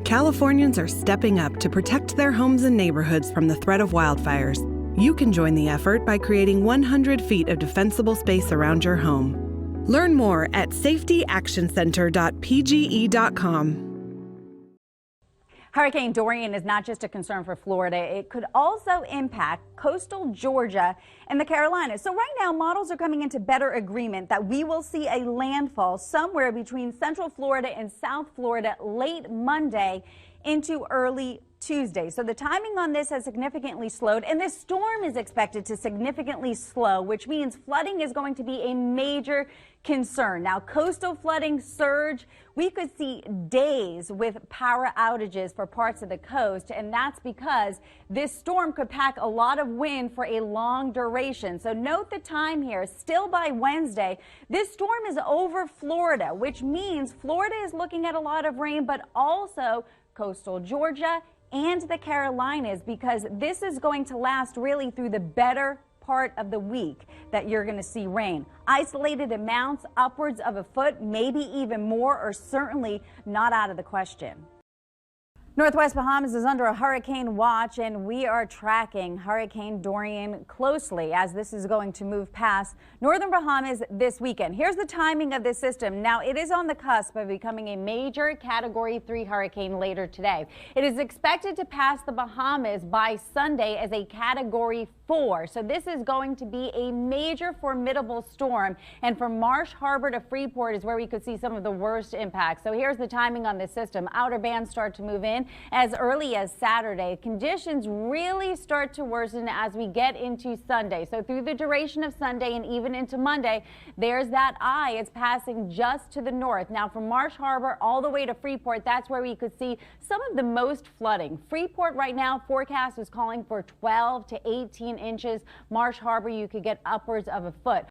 Californians are stepping up to protect their homes and neighborhoods from the threat of wildfires. You can join the effort by creating 100 feet of defensible space around your home. Learn more at safetyactioncenter.pge.com. Hurricane Dorian is not just a concern for Florida. It could also impact coastal Georgia and the Carolinas. So right now, models are coming into better agreement that we will see a landfall somewhere between central Florida and South Florida late Monday into early Tuesday. So the timing on this has significantly slowed, and this storm is expected to significantly slow, which means flooding is going to be a major concern. Now, coastal flooding surge, we could see days with power outages for parts of the coast, and that's because this storm could pack a lot of wind for a long duration. So note the time here, still by Wednesday. This storm is over Florida, which means Florida is looking at a lot of rain, but also coastal Georgia and the Carolinas, because this is going to last really through the better part of the week that you're going to see rain. Isolated amounts upwards of a foot, maybe even more, are certainly not out of the question. Northwest Bahamas is under a hurricane watch, and we are tracking Hurricane Dorian closely as this is going to move past northern Bahamas this weekend. Here's the timing of this system. Now, it is on the cusp of becoming a major Category 3 hurricane later today. It is expected to pass the Bahamas by Sunday as a Category 4. So this is going to be a major formidable storm, and from Marsh Harbor to Freeport is where we could see some of the worst impacts. So here's the timing on this system. Outer bands start to move in as early as Saturday. Conditions really start to worsen as we get into Sunday. So through the duration of Sunday and even into Monday, there's that eye. It's passing just to the north. Now from Marsh Harbor all the way to Freeport, that's where we could see some of the most flooding. Freeport right now, forecast is calling for 12 to 18 inches. Marsh Harbor, you could get upwards of a foot.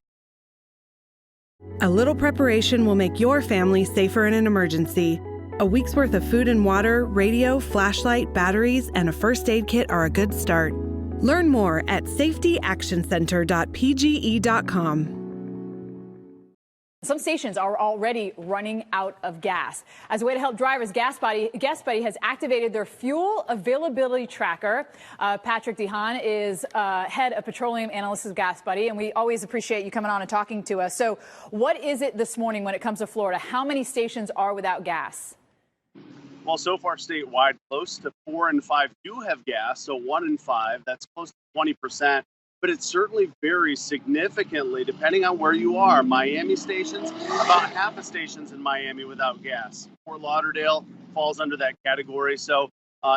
A little preparation will make your family safer in an emergency. A week's worth of food and water, radio, flashlight, batteries, and a first aid kit are a good start. Learn more at safetyactioncenter.pge.com. Some stations are already running out of gas. As a way to help drivers, Gas Buddy has activated their fuel availability tracker. Patrick DeHaan is head of petroleum analysts of Gas Buddy, and we always appreciate you coming on and talking to us. So what is it this morning when it comes to Florida? How many stations are without gas? Well, so far statewide, close to 4 in 5 do have gas. So 1 in 5, that's close to 20%. But it certainly varies significantly depending on where you are. Miami stations, about half of stations in Miami without gas. Fort Lauderdale falls under that category. So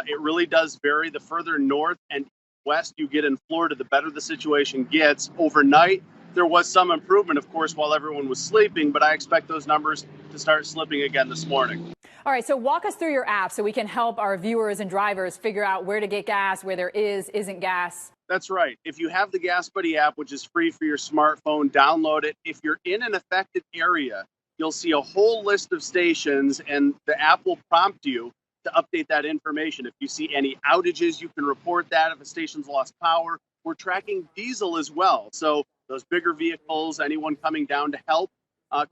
it really does vary. The further north and west you get in Florida, the better the situation gets. Overnight, there was some improvement, of course, while everyone was sleeping, but I expect those numbers to start slipping again this morning. All right, so walk us through your app so we can help our viewers and drivers figure out where to get gas, where there isn't gas. That's right. If you have the Gas Buddy app, which is free for your smartphone, download it. If you're in an affected area, you'll see a whole list of stations, and the app will prompt you to update that information. If you see any outages, you can report that. If a station's lost power, we're tracking diesel as well. So those bigger vehicles, anyone coming down to help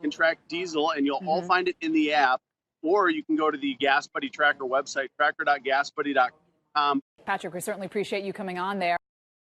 can track diesel, and you'll all find it in the app. Or you can go to the Gas Buddy Tracker website, tracker.gasbuddy.com. Patrick, we certainly appreciate you coming on there.